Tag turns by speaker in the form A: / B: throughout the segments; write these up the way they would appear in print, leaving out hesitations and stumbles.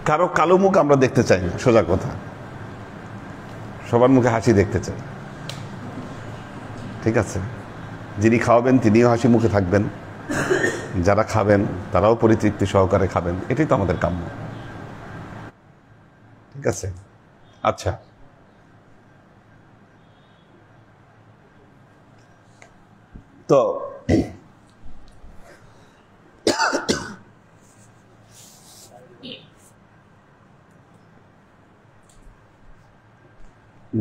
A: কারো কালো মুখ আমরা দেখতে চাই না, সোজা কথা। সবার মুখে হাসি দেখতে চাই, ঠিক আছে? যিনি খাওয়াবেন তিনিও হাসি মুখে থাকবেন, যারা খাবেন তারাও পরিতৃপ্তি সহকারে খাবেন, এটাই তো আমাদের কাম্য, ঠিক আছে? আচ্ছা, তো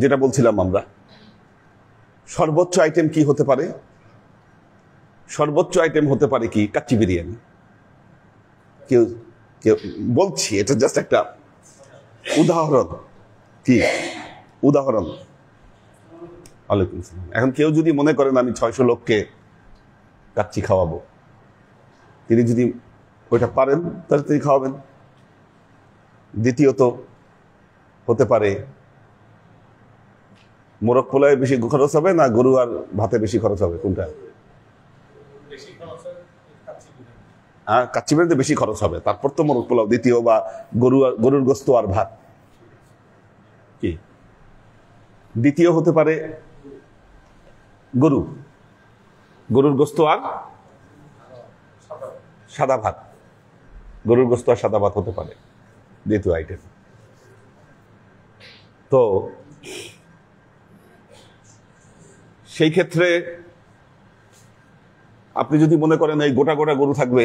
A: যেটা বলছিলাম আমরা, সর্বোচ্চ আইটেম কি হতে পারে? সর্বোচ্চ আইটেম হতে পারে কি? কাচ্চি বিরিয়ানি। কেউ কেউ বলছি, এটা জাস্ট একটা উদাহরণ। কি উদাহরণ? ওয়ালাইকুম আসসালাম। এখন কেউ যদি মনে করেন আমি 600 লোককে কাচ্চি খাওয়াবো, তিনি যদি ওইটা পারেন তাহলে তিনি খাওয়াবেন। দ্বিতীয়ত হতে পারে মোরগ পোলায় বেশি খরচ হবে না গরু আর ভাতে বেশি খরচ হবে? কোনটা? হ্যাঁ, কাচ্চি বিরিয়ানিতে বেশি খরচ হবে, তারপর তো মোরগ পোলাও দ্বিতীয়, বা গরুর গোস্ত আর ভাত। কি দ্বিতীয় হতে পারে? গরুর গোস্ত আর সাদা ভাত। গরুর গোস্ত আর সাদা ভাত হতে পারে দ্বিতীয় আইটেম। তো সেই ক্ষেত্রে আপনি যদি মনে করেন এই গোটা গোটা গরু থাকবে,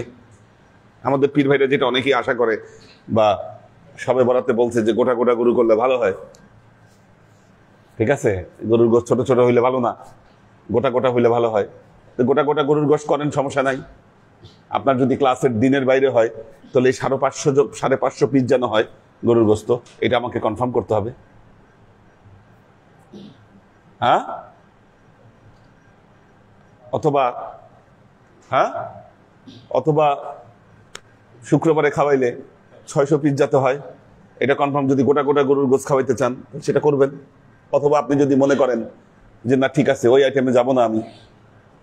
A: আমাদের পীর ভাইরা যেটা অনেকেই আশা করে বা সবে বরাতে বলছে যে গোটা গোটা গরু করলে ভালো হয়, ঠিক আছে? গরুর গোশ ছোট ছোট হইলে ভালো না, গোটা গোটা হইলে ভালো হয়। তো গোটা গোটা গরুর গোশ করেন, সমস্যা নাই। আপনার যদি ক্লাসের দিনের বাইরে হয় তাহলে এই 550 পিস যেন হয় গরুর গোস্ত, এটা আমাকে কনফার্ম করতে হবে। হ্যাঁ, অথবা শুক্রবারে খাওয়াইলে 600 পিস যাতে হয়, এটা কনফার্ম। যদি গোটা গোটা গরুর গোশ খাওয়াইতে চান সেটা করবেন। অথবা আপনি যদি মনে করেন যে না ঠিক আছে, ওই আইটেমে যাব না, আমি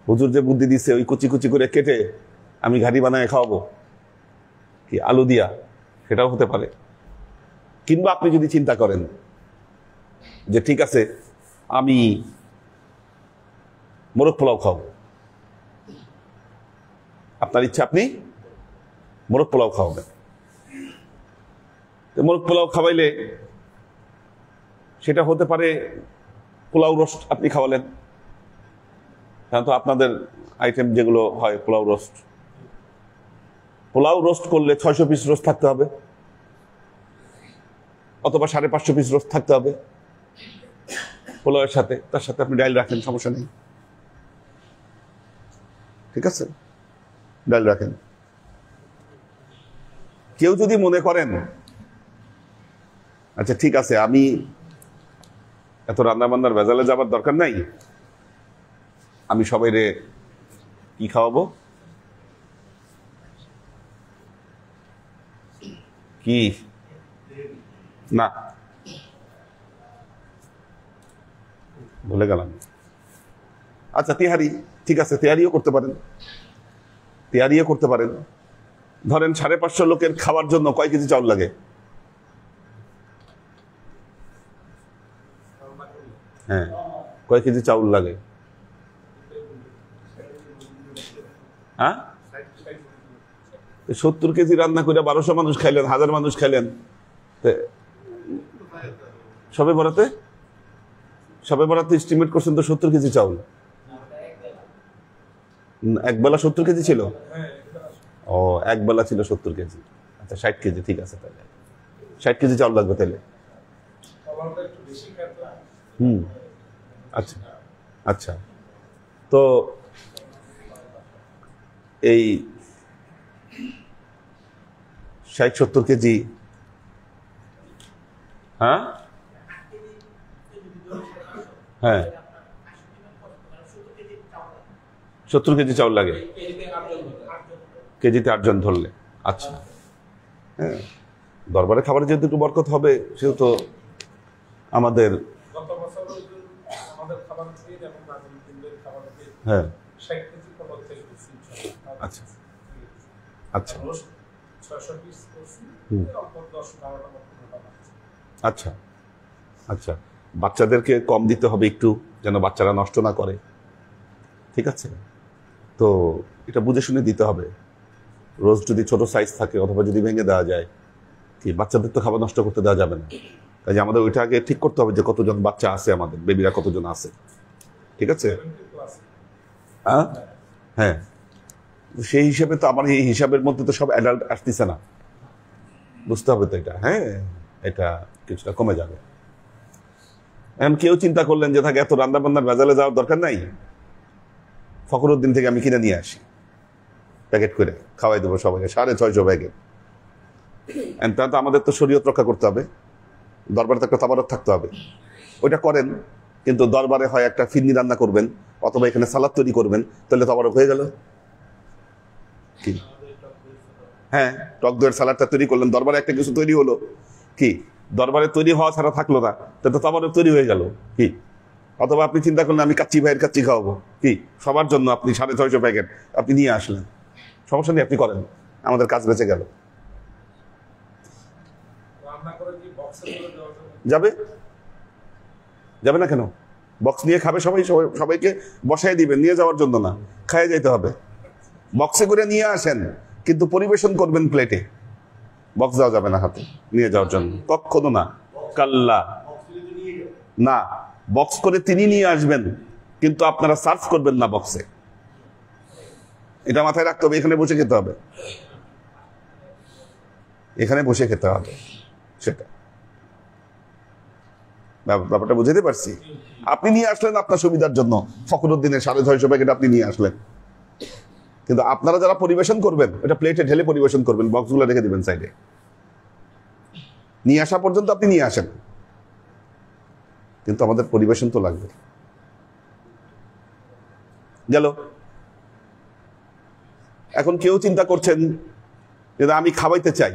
A: হুজুর যে বুদ্ধি দিচ্ছে ওই কুচি কুচি করে কেটে আমি ঘাটি বানায় খাওয়াবো, কি আলু দিয়া, সেটাও হতে পারে। কিংবা আপনি যদি চিন্তা করেন যে ঠিক আছে আমি মোরগ পোলাও খাওয়াবো, আপনার ইচ্ছা আপনি মোরগ পোলাও খাওয়াবেন। মোরগ পোলাও খাওয়াইলে সেটা হতে পারে পোলাও রোস্ট আপনি খাওয়ালেন, কারণ তো আপনাদের আইটেম যেগুলো হয় পোলাও রোস্ট করলে 600 পিস রোস্ট থাকতে হবে, অথবা 550 পিস রোস্ট থাকতে হবে পোলাওয়ের সাথে। তার সাথে আপনি ডাল রাখেন, সমস্যা নেই, ঠিক আছে? ডাল রাখেন। কেউ যদি মনে করেন আচ্ছা ঠিক আছে, আমি এত রান্না বান্নার ভেজালে যাবার দরকার নাই, আমি সবাই রে কি খাওয়াবো, কি না ভুলে গেলাম। আচ্ছা তেহারি, ঠিক আছে, তেহারিও করতে পারেন। ধরেন 550 লোকের খাওয়ার জন্য কয় কেজি চাউল লাগে? হ্যাঁ, কয় কেজি চাউল লাগে? হ্যাঁ, 70 কেজি রান্না করে 1200 মানুষ খাইলেন, 1000 মানুষ খাইলেন। সবে বরাতে এস্টিমেট করছেন তো 70 কেজি চাউল। এক বেলা 70 কেজি ছিল? ও, এক বেলা ছিল 70 কেজি। আচ্ছা 60 কেজি, ঠিক আছে, তাহলে 60 কেজি চাউল লাগবে তাহলে। আচ্ছা আচ্ছা, তো এই 60-70 কেজি, হ্যাঁ 70 কেজি চাউল লাগে কেজিতে 8 জন ধরলে। আচ্ছা, হ্যাঁ, দরবারে খাবারে যেহেতু একটু বরকত হবে সেহেতু আমাদের হ্যাঁ। আচ্ছা আচ্ছা আচ্ছা আচ্ছা, বাচ্চাদেরকে কম দিতে হবে একটু, যেন বাচ্চারা নষ্ট না করে, ঠিক আছে? তো এটা বুঝে শুনে দিতে হবে। রোজ যদি ছোট সাইজ থাকে অথবা যদি ভেঙে দেওয়া যায়, কি বাচ্চাদের তো খাবার নষ্ট করতে দেওয়া যাবে না। কাজে আমাদের ওইটা আগে ঠিক করতে হবে যে কতজন বাচ্চা আছে, আমাদের বেবিরা কতজন আছে, ঠিক আছে? হ্যাঁ, সেই হিসাবে তো আমার এই হিসাবের মধ্যে তো সব অ্যাডাল্ট আসতেছে না, বুঝতে হবে তো এটা। হ্যাঁ, এটা কিছুটা কমে যাবে। এখন কেউ চিন্তা করলেন যে থাকে এত রান্না বান্নার ভেজালে যাওয়ার দরকার নাই, ফখরুদ্দিন থেকে আমি কিনে নিয়ে আসি, প্যাকেট করে খাওয়াই দেবো সবাইকে, 650 প্যাকেট। তা তো আমাদের তো শরীয়ত রক্ষা করতে হবে, দরবারে তো একটা তাবারক থাকতে হবে। ওইটা করেন, কিন্তু দরবারে হয় একটা ফিরনি রান্না করবেন অথবা এখানে সালাদ তৈরি করবেন, তাহলে তাবারক হয়ে গেল। কি হ্যাঁ, টক দইয়ের সালাদটা তৈরি করলেন, দরবারে একটা কিছু তৈরি হলো, কি দরবারে তৈরি হওয়া ছাড়া থাকলো না, তো তাবারক তৈরি হয়ে গেল। কি অথবা আপনি চিন্তা করলেন আমি কাচ্চি ভাইয়ের কাচ্চি খাওয়াবো, কি সবার জন্য আপনি 650 প্যাকেট আপনি নিয়ে আসলেন, সমস্যা নেই, আপনি করেন, আমাদের কাজ বেঁচে গেল। যাবে যাবে না কেন? বক্স নিয়ে খাবে সবাই, সবাইকে বসাই দিবেন, নিয়ে যাওয়ার জন্য না, খাইয়ে যেতে হবে। বক্সে করে নিয়ে আসেন, কিন্তু পরিবেশন করবেন প্লেটে, বক্স দেওয়া যাবে না হাতে নিয়ে যাওয়ার জন্য, কখনো না, কাল্লা না। বক্স করে তিনি নিয়ে আসবেন, কিন্তু আপনারা সার্ভ করবেন না বক্সে, এটা মাথায় রাখতে হবে। এখানে বসে খেতে হবে, এখানে বসে খেতে হবে, সেটা ব্যাপারটা বুঝতে পারছি। আপনি নিয়ে আসলেন আপনার সুবিধার জন্য, ফখরুদ্দিনের 650 প্যাকেট আপনি নিয়ে আসলেন, কিন্তু আপনারা যারা পরিবেশন করবেন এটা প্লেটে ঢেলে পরিবেশন করবেন, বক্সগুলো রেখে দিবেন সাইডে। নিয়ে আসা পর্যন্ত আপনি নিয়ে আসেন, কিন্তু আমাদের পরিবেশন তো লাগবে। গেল। এখন কেউ চিন্তা করছেন যে আমি খাওয়াইতে চাই,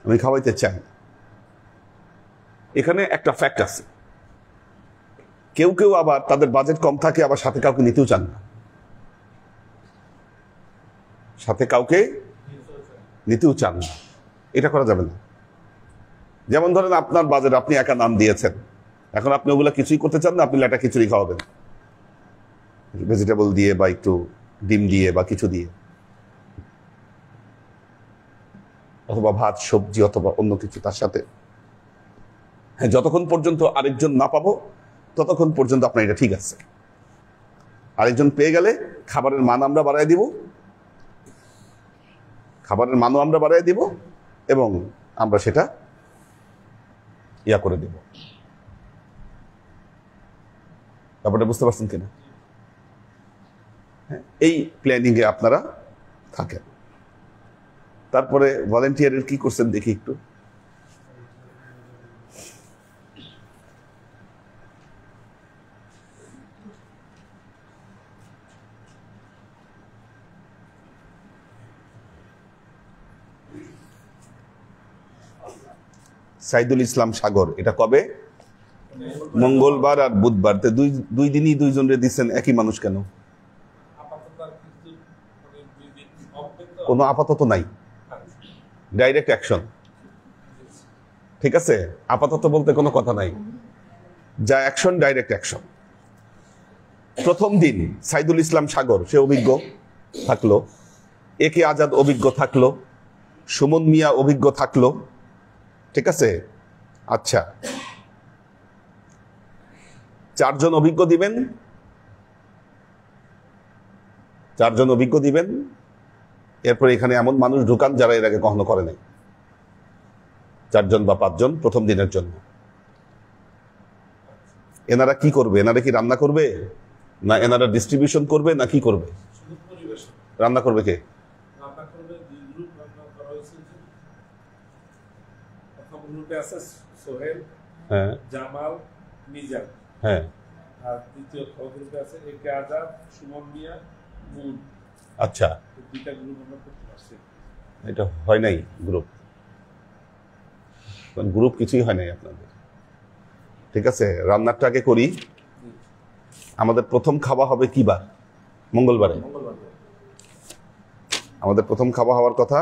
A: আমি খাওয়াইতে চাই। এখানে একটা ফ্যাক্ট আছে, কেউ কেউ আবার তাদের বাজেট কম থাকে, আবার সাথে কাউকে নিতেও চান না, সাথে কাউকে নিতেও চান না, এটা করা যাবে না। যেমন ধরেন আপনার বাজেট, আপনি একা নাম দিয়েছেন, এখন আপনি ওগুলা কিছুই করতে চান না, আপনি ল্যাটা খিচুড়ি খাওয়াবেন ভেজিটেবল দিয়ে বা একটু ডিম দিয়ে বা কিছু দিয়ে, অথবা ভাত সবজি অথবা অন্য কিছু তার সাথে। হ্যাঁ, যতক্ষণ পর্যন্ত আরেকজন না পাবো ততক্ষণ পর্যন্ত আপনার এটা ঠিক আছে। আরেকজন পেয়ে গেলে খাবারের মান আমরা বাড়াই দিব, খাবারের মানও আমরা বাড়াই দিব, এবং আমরা সেটা ইয়া করে দেব। ব্যাপারটা বুঝতে পারছেন কিনা? এই প্ল্যানিং এ আপনারা থাকেন। তারপরে ভলেন্টিয়ারের কি করছেন দেখি একটু। সাইদুল ইসলাম সাগর, এটা কবে? মঙ্গলবার আর বুধবার। দুই দিনই দুইজনরে দিচ্ছেন, একই মানুষ কেন? কোনো আপাতত নাই, ডাইরেক্ট অ্যাকশন, ঠিক আছে? আপাতত বলতে কোনো কথা নাই, যা অ্যাকশন ডাইরেক্ট অ্যাকশন। প্রথম দিন সাইদুল ইসলাম সাগর, সে অভিজ্ঞ থাকলো, একে আজাদ অভিজ্ঞ থাকলো, সুমন মিয়া অভিজ্ঞ থাকলো, ঠিক আছে? আচ্ছা, 4 জন অভিজ্ঞ দিবেন, 4 জন অভিজ্ঞ দিবেন। এরপরে এখানে এমন মানুষ ঢুকান যারা এর আগে কখনো করে নাই, 4 জন বা 5 জন প্রথম দিনের জন্য। এনারা কি করবে? এনারা কি রান্না করবে, না এনারা ডিস্ট্রিবিউশন করবে, না কি করবে? রান্না করবে কে?
B: সোহেল,
A: হ্যাঁ,
B: জামাল, মিজান,
A: হ্যাঁ,
B: আর দ্বিতীয় গ্রুপে আছে একে আজাদ, সুমন মিয়া, মুন।
A: আচ্ছা,
B: 2টা গ্রুপ আমরা করতে পারছি।
A: এটা হয় নাই গ্রুপ, গ্রুপ কিছুই হয় নাই আপনাদের, ঠিক আছে? রান্নাটা আগে করি। আমাদের প্রথম খাওয়া হবে কি বার? মঙ্গলবারে। আমাদের প্রথম খাওয়া হওয়ার কথা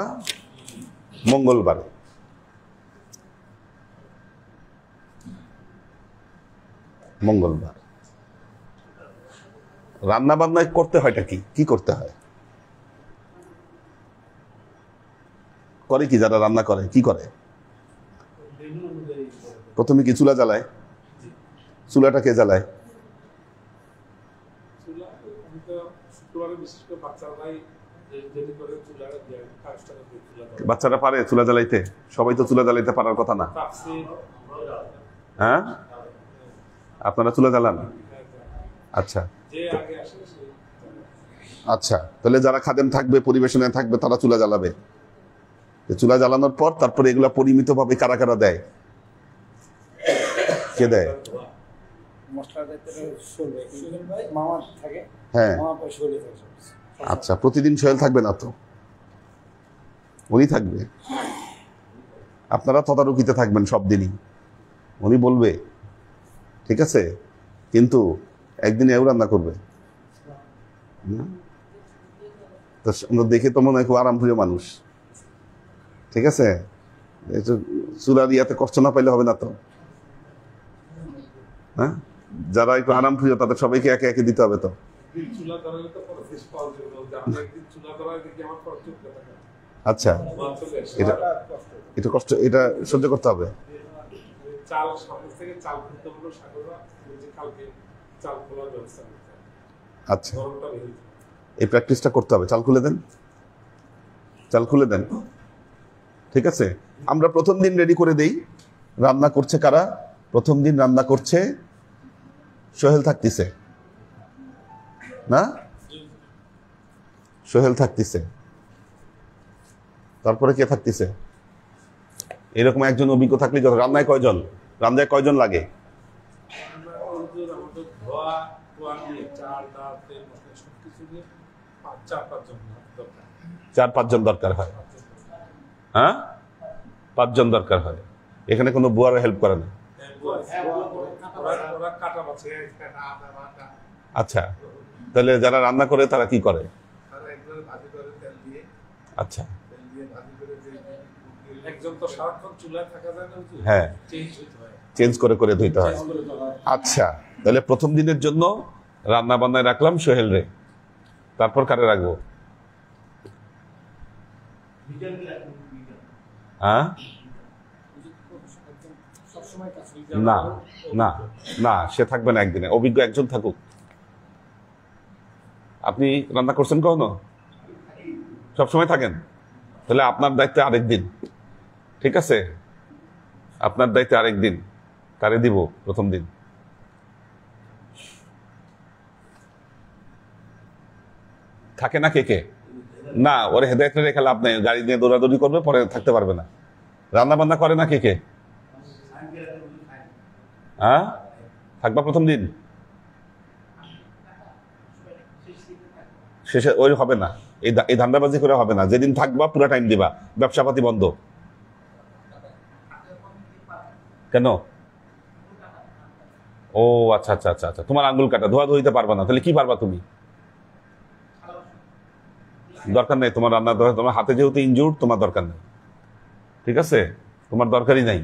A: মঙ্গলবার। মঙ্গলবার রান্না বান্না করতে হয়টা কি কি করতে হয়? করে কি যারা রান্না করে কি করে? প্রথমে কি চুলা জ্বালায়? চুলাটা কে জ্বালায়? বাচ্চারা পারে চুলা জ্বালাইতে? সবাই তো চুলা জ্বালাইতে পারার কথা না। হ্যাঁ, আপনারা চুলা জ্বালান? আচ্ছা আচ্ছা, তাহলে যারা খাদেম থাকবে, পরিবেশনে থাকবে, তারা চুলা জ্বালাবে। চুলা জ্বালানোর পর তারপরে এগুলা পরিমিত ভাবে কারা কারা দেয়? কে দেয়? হ্যাঁ, আচ্ছা, প্রতিদিন সোহেল থাকবে না তো, উনি থাকবে। আপনারা তদারকিতে থাকবেন সব দিনই, উনি বলবে, ঠিক আছে? কিন্তু একদিন এও রান্না করবে। তো দেখে তো মনে হয় খুব আরামপ্রিয় মানুষ, ঠিক আছে? চুলার ইয়াতে কষ্ট না পাইলে হবে না তো। হ্যাঁ, যারা একটু আরামপ্রিয় তাদের সবাইকে একে একে দিতে হবে তো। আচ্ছা, এটা এটা কষ্ট, এটা সহ্য করতে হবে। আচ্ছা, এই প্র্যাকটিসটা করতে হবে। চাল খুলে দেন, চাল খুলে দেন, ঠিক আছে? আমরা প্রথম দিন রেডি করে দেই। রান্না করছে কারা? প্রথম দিন রান্না করছে সোহেল থাকতেছে না? সোহেল থাকতেছে, তারপরে কে থাকতেছে? এরকম একজন অভিজ্ঞ থাকলে যত। রান্নায় কয়জন? রান্নায় কয়জন লাগে? 4-5 জন দরকার হয়। হ্যাঁ, 5 জন দরকার হয়। এখানে কোনো বুয়ার হেল্প করে না? আচ্ছা, তাহলে যারা রান্না করে তারা কি করে? আচ্ছা, হ্যাঁ, চেঞ্জ করে করে ধুইতে হয়। আচ্ছা, তাহলে প্রথম দিনের জন্য রান্না বান্নায় রাখলাম সোহেল রে, তারপর কারে রাখবো? হ্যাঁ, না না না, সে থাকবে না একদিনে, অভিজ্ঞ একজন থাকুক। আপনি রান্না করছেন কখনো? সবসময় থাকেন? তাহলে আপনার দায়িত্বে আরেকদিন, ঠিক আছে? আপনার দায়িত্বে আরেকদিন কারে দিব? প্রথম দিন থাকে না কে কে? না, ওরে হেদায়েতে রেখে লাভ নেই, গাড়ি নিয়ে দৌড়াদৌড়ি করবে, পরে থাকতে পারবে না। রান্না বান্না করে না কে কে? হ্যাঁ, থাকবা প্রথম দিন, শেষে ওই হবে না। এই ধান্দাবাজি করে হবে না। যেদিন থাকবা পুরা টাইম দিবা, ব্যবসাপাতি বন্ধ। কেন? ও আচ্ছা আচ্ছা আচ্ছা আচ্ছা, তোমার আঙ্গুল কাটা, ধোয়া ধুইতে পারবা না, তাহলে কি পারবা তুমি? দরকার নেই তোমার রান্না, তোমার হাতে যেহেতু ইনজুর্ড, তোমার দরকার নেই, ঠিক আছে? তোমার দরকারই নাই।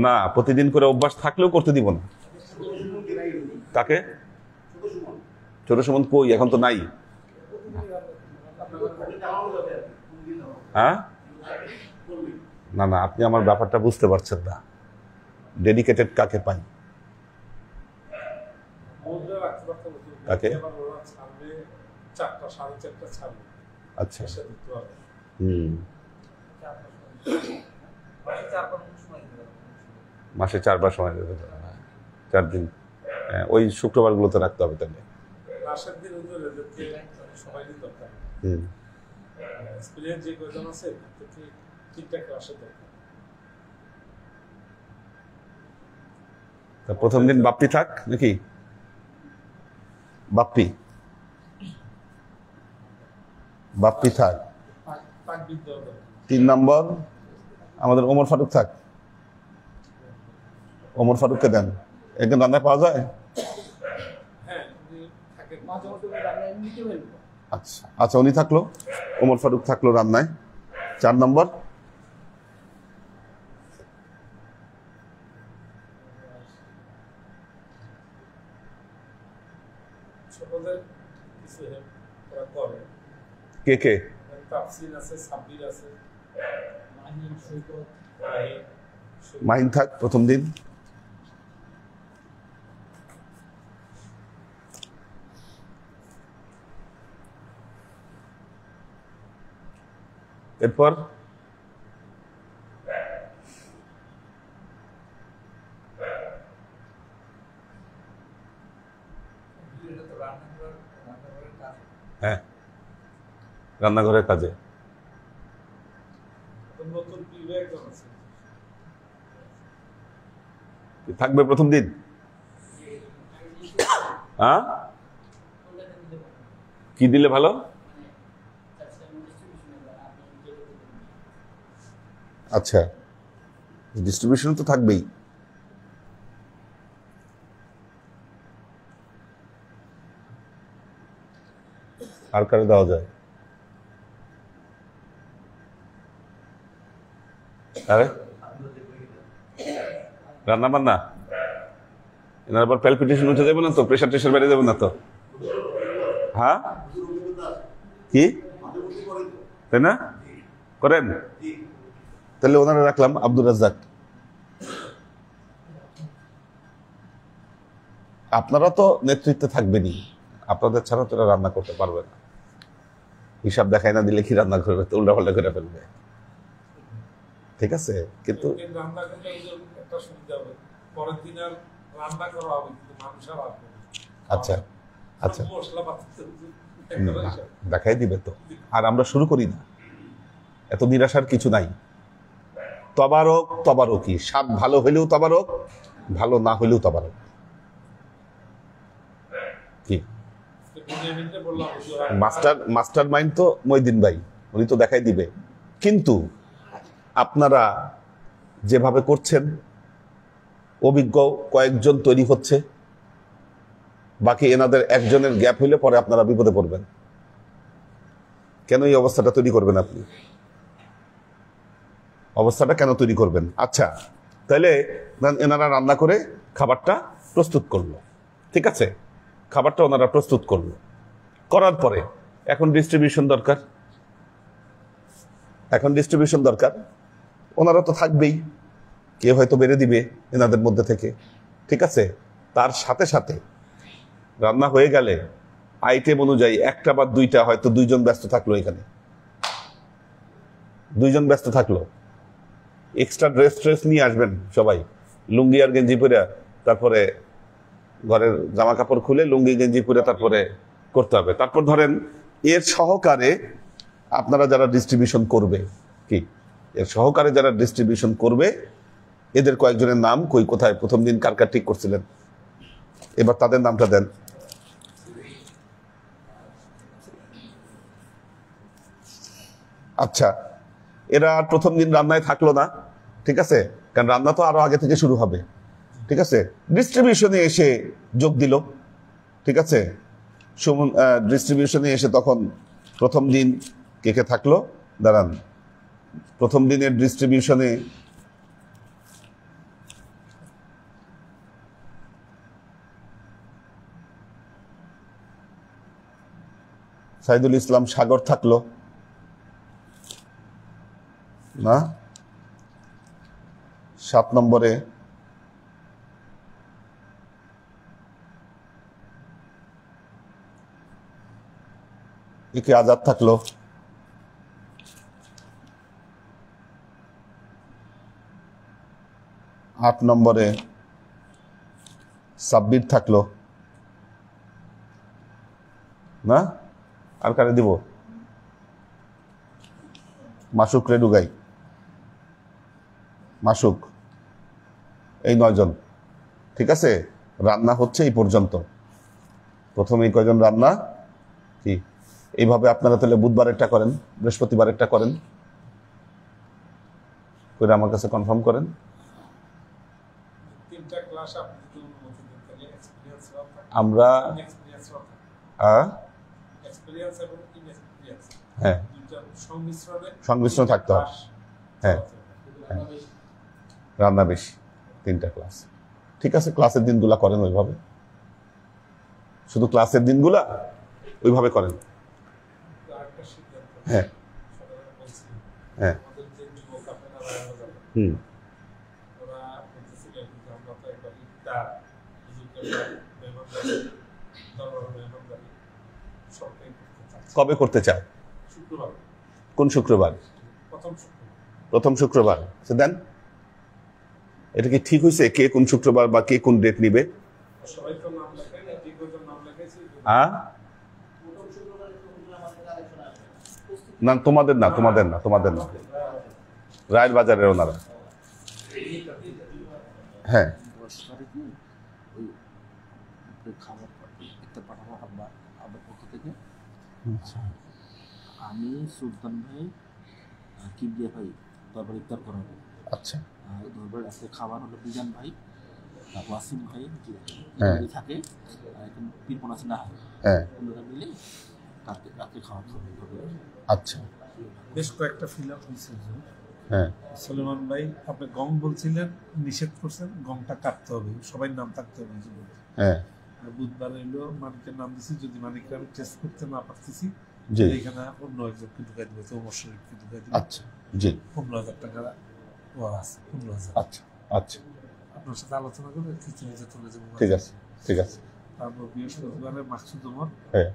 A: না, প্রতিদিন করে অভ্যাস থাকলেও করতে দিব না। তাকে ছোট সুমন কই? এখন তো নাই। হ্যাঁ, না না, আপনি আমার ব্যাপারটা বুঝতে পারছেন না। ডেডিকেটেড কাকে পাই? কাকে? আচ্ছা, মাসে 4 বার সময় দেবে, 4 দিন। ওই শুক্রবার গুলোতে রাখতে হবে। তাহলে প্রথম দিন বাপ্পি থাক নাকি? বাপ্পি বাপ্পি থাক। 3 নম্বর আমাদের ওমর ফারুক থাক। ওমর ফারুককে দেন। একদিন রান্নায় পাওয়া যায়?
B: থাকে
C: মাঝে মধ্যে রান্না এমনিতে ফেলবো।
A: আচ্ছা আচ্ছা, উনি থাকলো, ওমর ফারুক থাকলো রান্নায়। 4 নম্বর,
B: ছোটদের কিছু হেল্প ওরা করে।
A: কে কে?
B: তাফসির আছে, সাব্বির আছে,
C: মাহিন, সৈকত,
B: রাহিম,
A: মাহিন থাক প্রথম দিন। এরপর
C: এটা তো রান্নাঘরের কাজ।
A: হ্যাঁ, রান্নাঘরের কাজে।
B: নতুন প্রিয় একজন আছে।
A: থাকবে প্রথম দিন? হ্যাঁ, কি দিলে ভালো? আচ্ছা, ডিস্ট্রিবিউশন তো থাকবেই। আর কারে দেওয়া যায়? আরে রান্না বান্না এনার আবার প্যালপিটেশন উঠে যাবে না তো? প্রেশার টেশার বেড়ে যাবে না তো? হ্যাঁ, কি তাই না? করেন তাহলে ওনারা রাখলাম। আব্দুর রাজ্জাক, আপনারা তো নেতৃত্বে থাকবেনই, আপনাদের ছাড়া তো এরা রান্না করতে পারবে না। হিসাব দেখায় না দিলে কি রান্না করবে? তো উল্টাপাল্টা করে ফেলবে। ঠিক আছে, কিন্তু
B: রান্না করলে একটা সুবিধা হবে, পরের দিন আর রান্না করা হবে কিন্তু মানুষ আর আসবে না।
A: আচ্ছা আচ্ছা,
B: মশলা পাতি
A: দেখাই দিবে তো। আর আমরা শুরু করি না, এত নিরাশার কিছু নাই। তবারক তবারকই, স্বাদ ভালো হইলেও তবারক, ভালো না হইলেও তবারক। কি
B: বললাম
A: মাস্টার মাইন্ড তো মইদিন ভাই, উনি তো দেখাই দিবে। কিন্তু আপনারা যেভাবে করছেন, অভিজ্ঞ কয়েকজন তৈরি হচ্ছে, বাকি এনাদের একজনের গ্যাপ হইলে পরে আপনারা বিপদে পড়বেন। কেন এই অবস্থাটা তৈরি করবেন আপনি? অবস্থাটা কেন তৈরি করবেন? আচ্ছা, তাহলে এনারা রান্না করে খাবারটা প্রস্তুত করলো, ঠিক আছে, খাবারটা ওনারা প্রস্তুত করলো, করার পরে এখন ডিস্ট্রিবিউশন দরকার। এখন ডিস্ট্রিবিউশন দরকার, ওনারা তো থাকবেই, কেউ হয়তো বেড়ে দিবে এনাদের মধ্যে থেকে, ঠিক আছে। তার সাথে সাথে রান্না হয়ে গেলে আইটেম অনুযায়ী একটা বা দুইটা হয়তো দুইজন ব্যস্ত থাকলো, এখানে দুইজন ব্যস্ত থাকলো, এক্সট্রা ড্রেস নিয়ে আসবেন সবাই, লুঙ্গি আর গেঞ্জি পরে, তারপরে ঘরের জামা কাপড় খুলে লুঙ্গি গেঞ্জি পরে তারপরে করতে হবে। তারপর ধরেন এর সহকারে আপনারা যারা ডিস্ট্রিবিউশন করবে, কি এর সহকারে যারা ডিস্ট্রিবিউশন করবে, এদের কয়েকজনের নাম কই, কোথায়, প্রথম দিন কার কার ঠিক করছিলেন, এবার তাদের নামটা দেন। আচ্ছা, এরা আর প্রথম দিন রান্নায় থাকলো না, ঠিক আছে, কারণ রান্না তো আরো আগে থেকে শুরু হবে, ঠিক আছে। ডিস্ট্রিবিউশনে এসে যোগ দিল, ঠিক আছে। ডিস্ট্রিবিউশনে এসে তখন প্রথম দিন কে কে থাকলো, দাঁড়ান, প্রথম দিনের ডিস্ট্রিবিউশনে সাইদুল ইসলাম সাগর থাকলো না? 7 নম্বরে একে আজাদ থাকলো। 8 নম্বরে সাব্বির থাকলো না? আর কারে দিব? মাসুক রেডুগাই, মাসুক, এই 9 জন, ঠিক আছে। রান্না হচ্ছে এই পর্যন্ত, প্রথমে এই কয়জন রান্না। কি এইভাবে আপনারা তাহলে বুধবারেরটা করেন, বৃহস্পতিবারেরটা করেন, করে আমার কাছে কনফার্ম করেন।
B: তিনটা ক্লাস আপনি যদি অনুমতি দেন তাহলে এক্সপেরিয়েন্স
A: আমরা
B: এক্সপেরিয়েন্স এবং ইনএক্সপেরিয়েন্স
A: হ্যাঁ
B: দুইটার সংমিশ্রণে
A: সংমিশ্রণ থাকতে হবে। হ্যাঁ রান্না বেশি 3টা ক্লাস, ঠিক আছে। ক্লাসের দিনগুলা করেন ওইভাবে, শুধু ক্লাসের দিনগুলা ওইভাবে করেন।
B: আরেকটা সিদ্ধান্ত
A: হ্যাঁ
B: সবাই বলছিল
A: হ্যাঁ
B: আমাদের যে যুবক আপনারা রায়না যাবেন
A: হুম
B: ওরা বলতেছিলেন যে আমরা তো একবার ইফতার হুজুরকে মেহমানদারি দরবার মেহমানদারি সবটাই করতে চাচ্ছি
A: কবে করতে চায়?
B: শুক্রবার
A: কোন শুক্রবার?
B: প্রথম শুক্রবার
A: প্রথম শুক্রবার। সে দেন, এটা কি ঠিক হয়েছে কে কোন শুক্রবার বা কে কোন ডেট নিবে?
B: সবাই তো নাম লেখায় না, যে কজন নাম লেখাইছে
A: না তোমাদের না, তোমাদের না, তোমাদের না, রায়ের বাজারের ওনারা। হ্যাঁ
D: 10 তারিখে ওই খাবার ইফতার পাঠাবো আবার পক্ষ থেকে। আমি সুলতান ভাই কিবরিয়া ভাই দরবার ইফতার করাবো।
A: আচ্ছা
D: আর দরবার রাতে খাবার হলো বিজান ভাই, ওয়াসিম ভাই
A: হ্যাঁ।
D: থাকে, আর এখন পীরপন আছে না হয়,
A: হ্যাঁ
D: ওনারা মিলে রাতে খাওয়া খাবে দরবারে।
A: আচ্ছা
B: বেশ কয়েকটা ফিল আপ হয়েছে
A: হ্যাঁ
B: সুলেমান ভাই। আপনি গং বলছিলেন, নিষেধ করছেন গংটা কাটতে হবে, সবাই নাম থাকতে হবে।
A: হ্যাঁ
B: আর বুধবার এলো মানিকের নাম দিছি, যদি মানিককে আমি টেস্ট করতে না পারতেছি
A: জি
B: এখানে অন্য একজনকে ঢুকাই দিবে, ওমর শরীফকে ঢুকাই দিবে।
A: আচ্ছা জি
B: 15,000 টাকা ও আছে 15,000।
A: আচ্ছা আচ্ছা
B: আপনার সাথে আলোচনা করে কিছু নিজে চলে যাবো।
A: ঠিক আছে ঠিক আছে
B: তারপর বৃহস্পতিবারে মাকসুদ ওমর
A: হ্যাঁ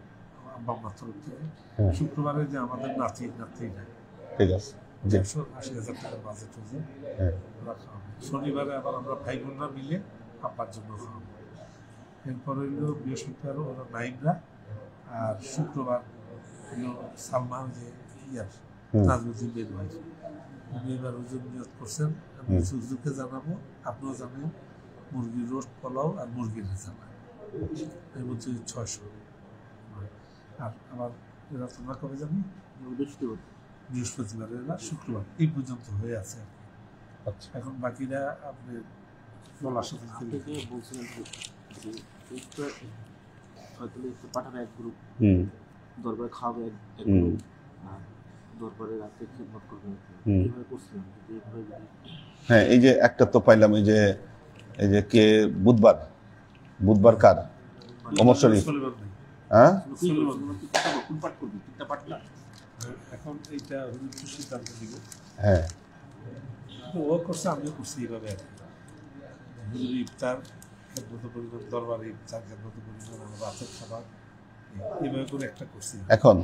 B: বাম্মার তরফ থেকে।
A: হ্যাঁ।
B: শুক্রবারে যে আমাদের নাতি নাই
A: ঠিক আছে জি
B: 80,000 টাকার বাজেট হয়েছে,
A: হ্যাঁ
B: রাখা হবে। শনিবারে আবার আমরা ভাই বোনরা মিলে আব্বার জন্য খাওয়াবো। এরপর হইলো বৃহস্পতিবার ওরা নাইমরা, আর শুক্রবার হলো সালমা, যে ইয়ার নাজমুদ্দিন বের ভাই, উনি এবার হুজুর নিয়ত করছেন। আমি হুজুরকে জানাবো, আপনিও জানেন, মুরগির রোস্ট, পোলাও আর মুরগির রেজানা এর মধ্যে 600। আর আবার এরা তোমরা কবে জানি বৃহস্পতিবার, এরা শুক্রবার, এই পর্যন্ত হয়ে আছে আর কি।
A: আচ্ছা
B: এখন বাকিরা আপনি বলার সাথে
D: আপনি যে বলছিলেন যে ইফতার হয়তো ইফতার পাঠাবে এক গ্রুপ,
A: হুম
D: দরবারে খাওয়াবে এক
A: হুম।
D: গ্রুপ, আর দরবারে রাতে খিদমত করবে।
A: হুম।
D: এইভাবে করছিলাম, যদি এইভাবে যদি
A: হ্যাঁ এই যে একটা তো পাইলাম, এই যে কে বুধবার, বুধবার কার? ওমর শরীফ।
B: সুলেমান ভাই।
A: হ্যাঁ
D: কোন পাঠ করবি, তিনটা পাঠ না?
B: এখন এইটা হুজুর সিদ্ধান্ত দিব।
A: হ্যাঁ
B: ও করছে, আমিও করছি এইভাবে আর কি। হুজুর ইফতার খেদমত পরিমাণ, দরবারে ইফতার খেদমত পরিমাণ, আমার রাতের খাবার, এইভাবে করে একটা করছি।
A: এখন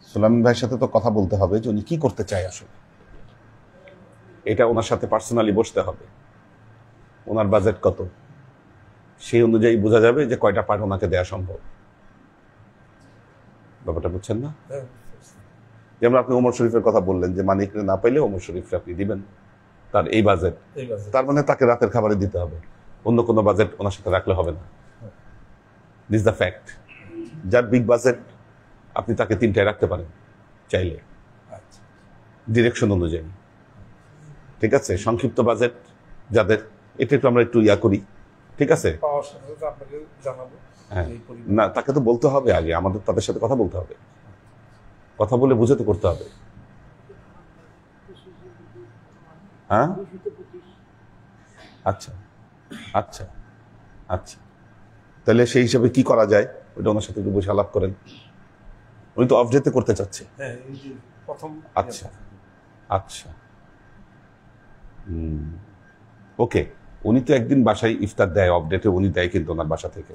A: সুলাইমান ভাইয়ের সাথে তো কথা বলতে হবে যে উনি কি করতে চায় আসলে, এটা ওনার সাথে পার্সোনালি বসতে হবে। ওনার বাজেট কত, সেই অনুযায়ী বোঝা যাবে যে কয়টা পার্ট ওনাকে দেওয়া সম্ভব। ব্যাপারটা বুঝছেন না?
B: হ্যাঁ,
A: যেমন আপনি ওমর শরীফের কথা বললেন যে মানিকরে না পাইলে ওমর শরীফকে আপনি দিবেন, তার এই বাজেট,
B: এই বাজে।
A: তার মানে তাকে রাতের খাবারে দিতে হবে, অন্য কোনো বাজেট ওনার সাথে রাখলে হবে না। This the fact. যার বিগ বাজেট আপনি তাকে 3টায় রাখতে পারেন চাইলে,
B: আচ্ছা
A: ডিরেকশন অনুযায়ী, ঠিক আছে। সংক্ষিপ্ত বাজেট যাদের, এটা একটু আমরা একটু ইয়া করি, ঠিক আছে।
B: পাওয়ার সাথে সাথে আপনাকে জানাবো
A: হ্যাঁ
B: এই পরিমাণ।
A: না, তাকে তো বলতে হবে আগে, আমাদের তাদের সাথে কথা বলতে হবে, কথা বলে বুঝে তো করতে হবে। হ্যাঁ আচ্ছা আচ্ছা আচ্ছা, তাহলে সেই হিসাবে কি করা যায় ওটা ওনার সাথে একটু বসে আলাপ করেন। উনি তো অফ ডেতে করতে চাচ্ছে।
B: হ্যাঁ, এই যে প্রথম।
A: আচ্ছা আচ্ছা ওকে। উনি তো একদিন বাসায় ইফতার দেয়, অফ ডেটে উনি দেয় কিন্তু ওনার বাসা থেকে,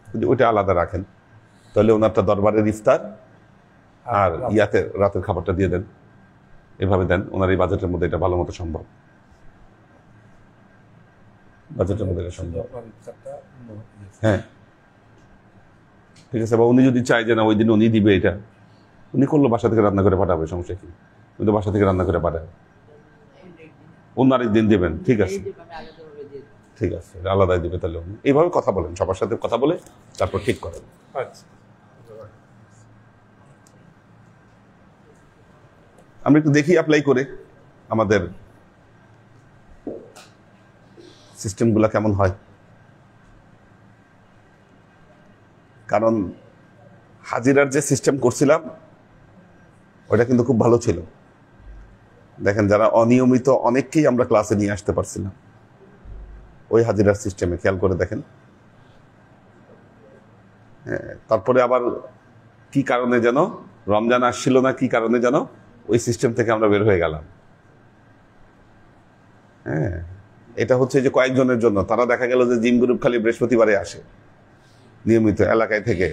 A: কিন্তু ওইটা আলাদা রাখেন। তাহলে ওনারটা দরবারের ইফতার আর ইয়াতে রাতের খাবারটা দিয়ে দেন, এভাবে দেন। ওনার এই বাজেটের মধ্যে এটা ভালো মতো সম্ভব, বাজেটের মধ্যে এটা সম্ভব।
B: আপনার ইফতারটা অন্য ইয়ে।
A: হ্যাঁ ঠিক আছে। বা উনি যদি চায় যে না ওই দিন উনি দিবে, এটা উনি করলো, বাসা থেকে রান্না করে পাঠাবে, সমস্যা কি? উনি তো বাসা থেকে রান্না করে পাঠাবে, অন্য আরেক দিন দেবেন, ঠিক আছে ঠিক আছে, আলাদাই দিবে। তাহলে উনি এইভাবে কথা বলেন, সবার সাথে কথা বলে তারপর ঠিক করেন।
B: আচ্ছা
A: আমরা একটু দেখি অ্যাপ্লাই করে আমাদের সিস্টেমগুলো কেমন হয়। কারণ হাজিরার যে সিস্টেম করছিলাম ওটা কিন্তু খুব ভালো ছিল। দেখেন যারা অনিয়মিত অনেককেই আমরা ক্লাসে নিয়ে আসতে পারছিলাম ওই হাজিরার সিস্টেমে, খেয়াল করে দেখেন। হ্যাঁ, তারপরে আবার কি কারণে যেন রমজান আসছিল না, কি কারণে যেন ওই সিস্টেম থেকে আমরা বের হয়ে গেলাম। হ্যাঁ, এটা হচ্ছে যে কয়েকজনের জন্য, তারা দেখা গেল যে জিম গ্রুপ খালি বৃহস্পতিবারে আসে নিয়মিত এলাকায় থেকে,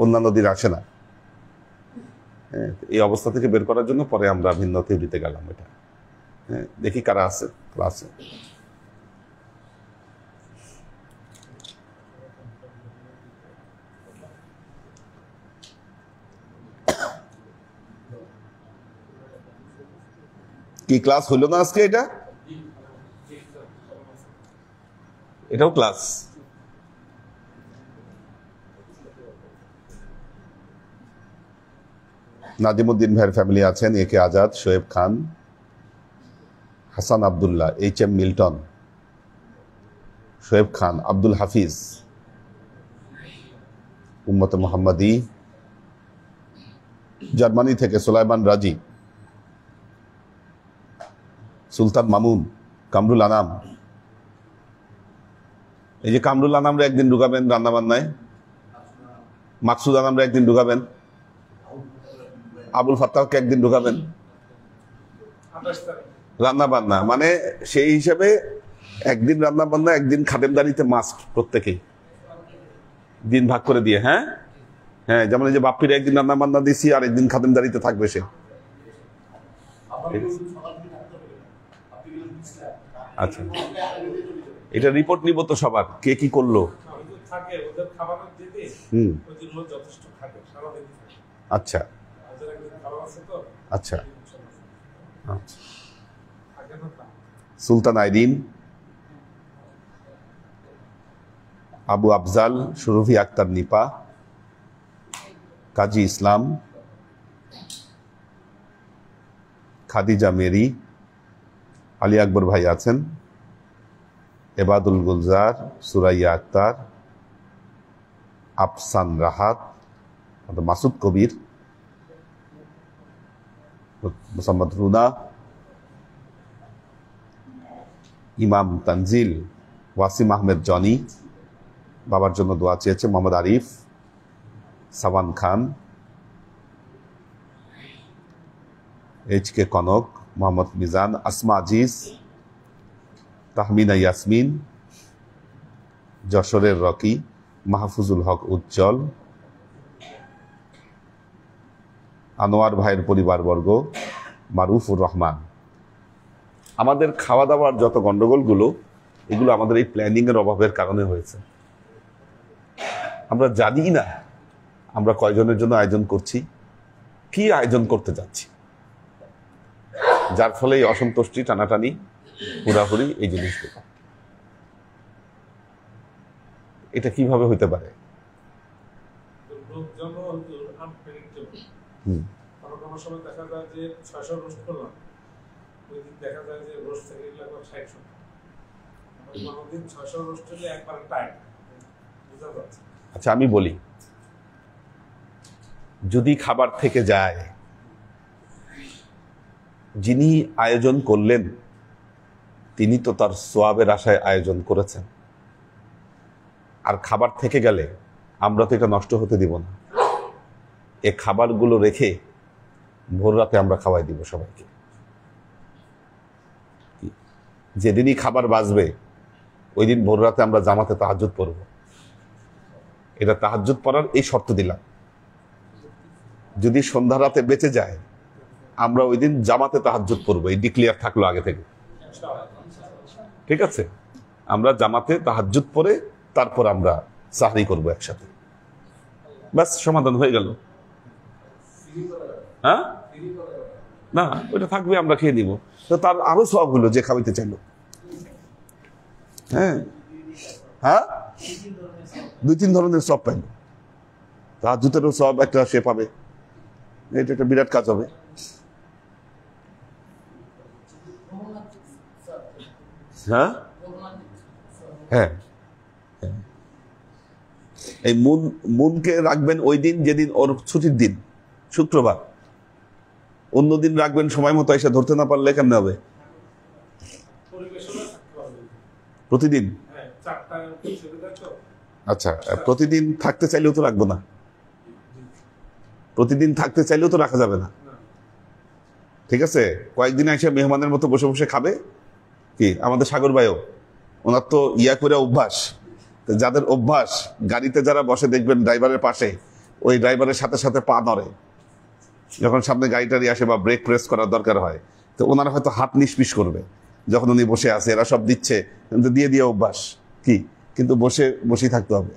A: অন্যান্য দিন আসে না। হ্যাঁ, এই অবস্থা থেকে বের করার জন্য পরে আমরা ভিন্ন থিওরিতে গেলাম। এটা হ্যাঁ, দেখি কারা আছে ক্লাসে। কি ক্লাস হইল না আজকে? এটাও ক্লাস। নাজিমুদ্দিন ভাইয়ের ফ্যামিলি আছেন, A K Azad, Shoaib Khan, Hasan Abdullah, H M Milton, Shoaib Khan, Abdul Hafiz, Ummate Mohammadi, Germany থেকে সুলাইমান রাজি, সুলতান মামুন, কামরুল আনাম। এই যে কামরুল আনামরা একদিন ঢুকাবেন রান্না বান্নায়, মাকসুদ আনামরা একদিন ঢুকাবেন, আবুল ফাত্তাহকে একদিন ঢুকাবেন রান্না বান্না। মানে সেই হিসাবে একদিন রান্না বান্না, একদিন খাদেমদারিতে মাস্ট, প্রত্যেকেই দিন ভাগ করে দিয়ে। হ্যাঁ হ্যাঁ, যেমন এই যে বাপ্পির একদিন রান্না বান্না দিছি, আর একদিন খাদেমদারিতে থাকবে সে। আচ্ছা, এটা রিপোর্ট নিব তো সবার, কে কি করলো। আচ্ছা আচ্ছা আচ্ছা। সুলতান আইরিন, আবু আফজাল, সুরভি আক্তার নিপা, কাজী ইসলাম, খাদিজা মেরি, আলী আকবর ভাই আছেন, এবাদুল গুলজার, সুরাইয়া আক্তার, আফসান রাহাত, মাসুদ কবির, মোহাম্মদ রুনা, ইমাম তানজিল, ওয়াসিম আহমেদ জনি, বাবার জন্য দোয়া চেয়েছে, মোহাম্মদ আরিফ, সাবান খান, এইচ কে কনক, মোহাম্মদ মিজান, আসমা আজিজ, তাহমিনা ইয়াসমিন, যশোরের রকি, মাহফুজুল হক উজ্জ্বল, আনোয়ার ভাইয়ের পরিবারবর্গ, মারুফুর রহমান। আমাদের খাওয়া দাওয়ার যত গন্ডগোলগুলো, এগুলো আমাদের এই প্ল্যানিং এর অভাবের কারণে হয়েছে। আমরা জানি না আমরা কয়জনের জন্য আয়োজন করছি, কি আয়োজন করতে যাচ্ছি, যার ফলে এই অসন্তুষ্টি, টানাটানি, হুড়াহুড়ি, এই জিনিসগুলো। এটা কিভাবে হইতে পারে?
B: দেখা যায় যে 600 রোস্ট করলাম, ওই দিন দেখা যায় যে রোস্ট থেকে 60 দিন 600 রোস্ট হলে একবার টাইম বুঝা যাচ্ছে।
A: আচ্ছা, আমি বলি, যদি খাবার থেকে যায়, যিনি আয়োজন করলেন তিনি তো তার সোয়াবের আশায় আয়োজন করেছেন, আর খাবার থেকে গেলে আমরা তো এটা নষ্ট হতে দিব না। এই খাবারগুলো রেখে ভোর রাতে আমরা খাওয়াই দিব সবাইকে। যেদিনই খাবার বাঁচবে ওই দিন ভোর রাতে আমরা জামাতে তাহাজ্জুদ পড়ব। এটা তাহাজ্জুদ পড়ার এই শর্ত দিলাম, যদি সন্ধ্যা রাতে বেঁচে যায় আমরা ওই দিন জামাতে তাহাজ্জুদ পড়ব, এই ডিক্লিয়ার থাকলো আগে থেকে। ঠিক আছে, আমরা জামাতে তাহাজ্জুদ পড়ে তারপর আমরা সাহরি করব একসাথে, ব্যাস সমাধান হয়ে গেল। হ্যাঁ না, ওইটা থাকবে, আমরা খেয়ে নিব, তো তার আরো সওয়াব হলো যে খাওয়াইতে চাইলো। হ্যাঁ হ্যাঁ, 2-3 ধরনের সওয়াব পাইল, তাহাজ্জুদেরও সওয়াব একটা সে পাবে, এটা একটা বিরাট কাজ হবে। হ্যাঁ হ্যাঁ, এই মুনকে রাখবেন ওই দিন যেদিন ওর ছুটির দিন, শুক্রবার। অন্য দিন রাখবেন সময় মতো এসে ধরতে না পারলে কেমন হবে? প্রতিদিন? আচ্ছা, প্রতিদিন থাকতে চাইলেও তো রাখবো না, প্রতিদিন থাকতে চাইলেও তো রাখা যাবে না, ঠিক আছে? কয়েকদিন এসে মেহমানের মতো বসে বসে খাবে কি আমাদের সাগর ভাইও, ওনার তো ইয়া করে অভ্যাস। যাদের অভ্যাস, গাড়িতে যারা বসে দেখবেন ড্রাইভারের পাশে, ওই ড্রাইভারের সাথে সাথে পা নড়ে যখন সামনে গাড়িটারি আসে বা ব্রেক প্রেস করার দরকার হয়। তো ওনারা হয়তো হাত নিষ্পিস করবে যখন উনি বসে আছে, এরা সব দিচ্ছে, কিন্তু দিয়ে দিয়ে অভ্যাস কি, কিন্তু বসেই থাকতে হবে।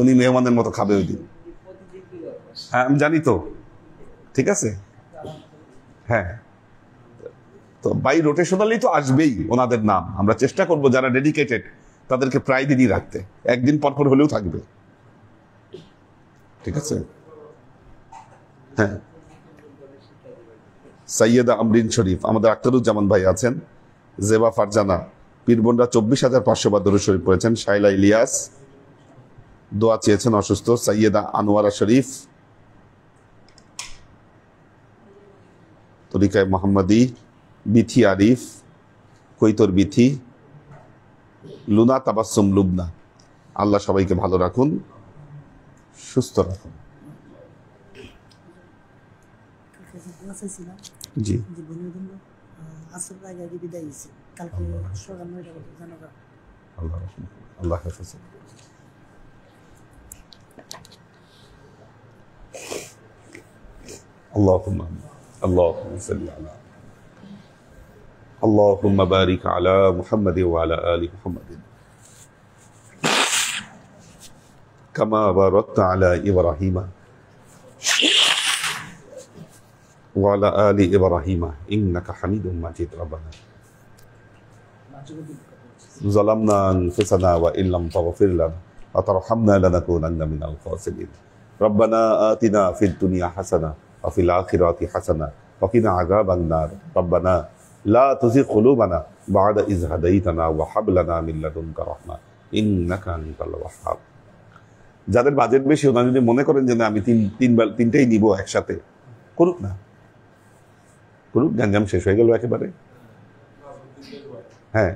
A: উনি মেহমানের মতো খাবে ওই দিন। হ্যাঁ আমি জানি তো, ঠিক আছে। হ্যাঁ, তো বাই রোটেশনালি তো আসবেই ওনাদের নাম। আমরা চেষ্টা করব যারা ডেডিকেটেড তাদেরকে প্রায় দিনই রাখতে, একদিন পরপর হলেও থাকবে, ঠিক আছে। হ্যাঁ, সৈয়দা আমরিন শরীফ, আমাদের আখতারুজ্জামান ভাই আছেন, জেবা ফারজানা, পীরবন্ডা 24,500 বার দরুদ শরীফ পড়েছেন। শাইলা ইলিয়াস দোয়া চেয়েছেন অসুস্থ। সৈয়দা আনোয়ারা শরীফ, তরিকায় মোহাম্মদী, বিথি আরিফ, কৈতর বিথি, লুনা তাবাসসুম লুবনা। আল্লাহ সবাইকে ভালো রাখুন, সুস্থ রাখুন। জি, আল্লাহ হাফেজ। اللهم صل على اللهم بارك على محمد وعلى آل محمد كما باركت على إبراهيم وعلى آل إبراهيم إنك حميد مجيد. ربنا ظلمنا أنفسنا وإن لم تغفر لنا وترحمنا لنكونن من الخاسرين. ربنا آتنا في الدنيا حسنة وفي الآخرة حسنة وقنا عذاب النار. ربنا لا تزغ قلوبنا بعد إذ هديتنا وهب لنا من لدنك رحمة إنك أنت الوهاب. যাদের বাজেট বেশি, ওনারা যদি মনে করেন যে না আমি তিনটাই নিব একসাথে, করুক না, করুক, গ্যাঞ্জাম শেষ হয়ে গেল একেবারে। হ্যাঁ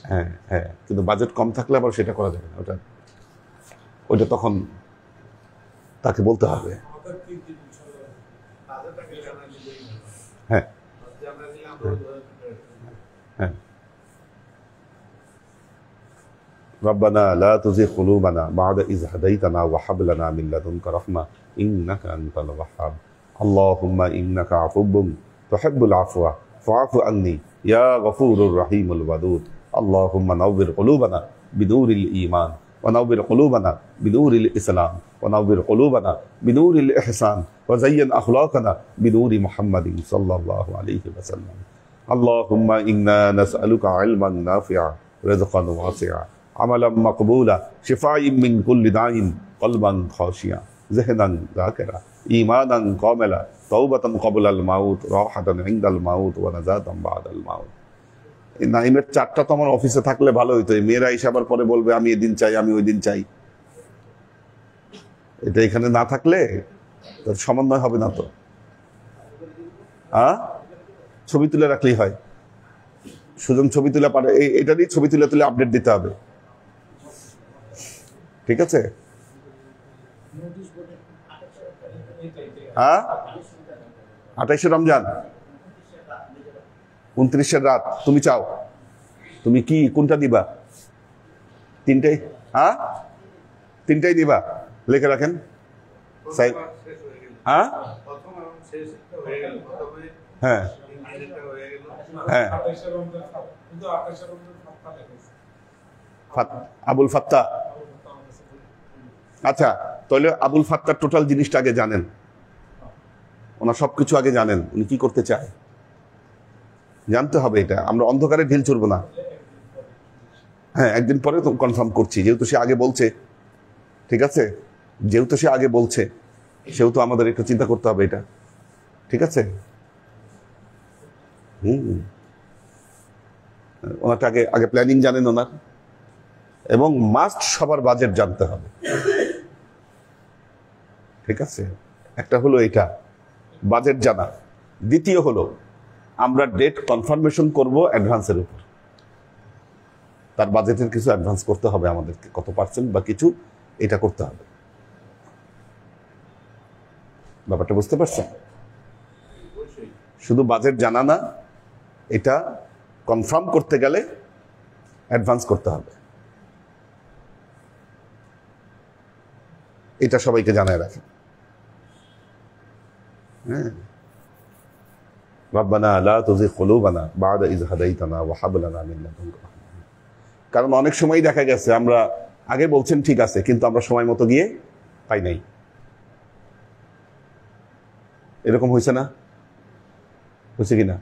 A: হ্যাঁ হ্যাঁ, কিন্তু বাজেট কম থাকলে আবার সেটা করা যাবে না, ওটা তখন তাকে বলতে হবে। হ্যাঁ হ্যাঁ, ربنا لا تزغ قلوبنا بعد إذ هديتنا وهب لنا من لدنك رحمة إنك أنت الوهاب. اللهم إنك عفو تحب العفو فاعف عني يا غفور الرحيم الودود. اللهم نور قلوبنا بنور الإيمان ونور قلوبنا بنور الإسلام ونور قلوبنا بنور الإحسان وزين أخلاقنا بنور محمد صلى الله عليه وسلم. اللهم إنا نسألك علما نافعا رزقا واسعا عملا مقبولا شفاء من كل داء قلبا خاشعا ذهنا ذاكرا إيمانا كاملا توبة قبل الموت راحة عند الموت ونجاة بعد الموت. নাইমের 4টা তো আমার অফিসে থাকলে ভালো হইতো, মেয়েরা এসে আবার পরে বলবে আমি এদিন চাই, আমি ওই দিন চাই। এটা এখানে না থাকলে তার সমন্বয় হবে না তো। ছবি তুলে রাখলেই হয়, সুজন ছবি তুলে পারে, এটারই ছবি তুলে তুলে আপডেট দিতে হবে, ঠিক আছে? 28শে রমজান, 29 রাত। তুমি চাও, তুমি কি কোনটা দিবা? তিনটাই? তিনটাই দিবা, লিখে রাখেন। হ্যাঁ হ্যাঁ হ্যাঁ, আবুল ফাত্তা। আচ্ছা, তাহলে আবুল ফাত্তার টোটাল জিনিসটা আগে জানেন, ওনার সবকিছু আগে জানেন, উনি কি করতে চায় জানতে হবে। এটা আমরা অন্ধকারে ঢিল ছুড়বো না। হ্যাঁ, একদিন পরে তো কনফার্ম করছি, যেহেতু সে আগে বলছে, ঠিক আছে? যেহেতু সে আগে বলছে সেহেতু আমাদের একটু চিন্তা করতে হবে এটা, ঠিক আছে? ওনারটা আগে প্ল্যানিং জানেন ওনার, এবং মাস্ট সবার বাজেট জানতে হবে। ঠিক আছে, একটা হলো এটা বাজেট জানা। দ্বিতীয় হলো আমরা ডেট কনফার্মেশন করব অ্যাডভান্সের উপর। তার বাজেটের কিছু অ্যাডভান্স করতে হবে আমাদেরকে, কত পার্সেন্ট বা কিছু, এটা করতে হবে। ব্যাপারটা বুঝতে পারছেন? শুধু বাজেট জানা না, এটা কনফার্ম করতে গেলে অ্যাডভান্স করতে হবে। এটা সবাইকে জানায় রাখেন। হ্যাঁ, রব্বানা লা তুযিগ কুলুবানা বা'দা ইয হাদাইতানা ওয়া হাব লানা মিন লাদুনকা রাহমাহ। কারণ অনেক সময় দেখা গেছে আমরা আগে বলছেন ঠিক আছে, কিন্তু আমরা সময় মতো গিয়ে পাই নাই। এরকম হয়েছে না? হয়েছে কিনা?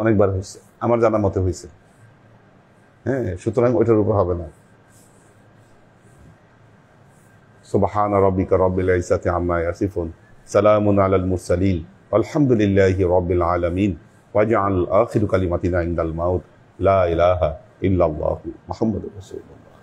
A: অনেকবার হয়েছে, আমার জানা মতে হয়েছে। হ্যাঁ, সুতরাং ওইটার উপর হবে না। সুবহানা রাব্বিকা রাব্বিল ইজ্জাতি আম্মা ইয়াসিফুন, সালামুন আলাল মুরসালিন, আলহামদুলিল্লাহি রাব্বিল আলামিন, ওয়াজআল আখিরু কালিমাতিনা ইনদাল মাউত লা ইলাহা ইল্লাল্লাহু মুহাম্মাদুর রাসূলুল্লাহ।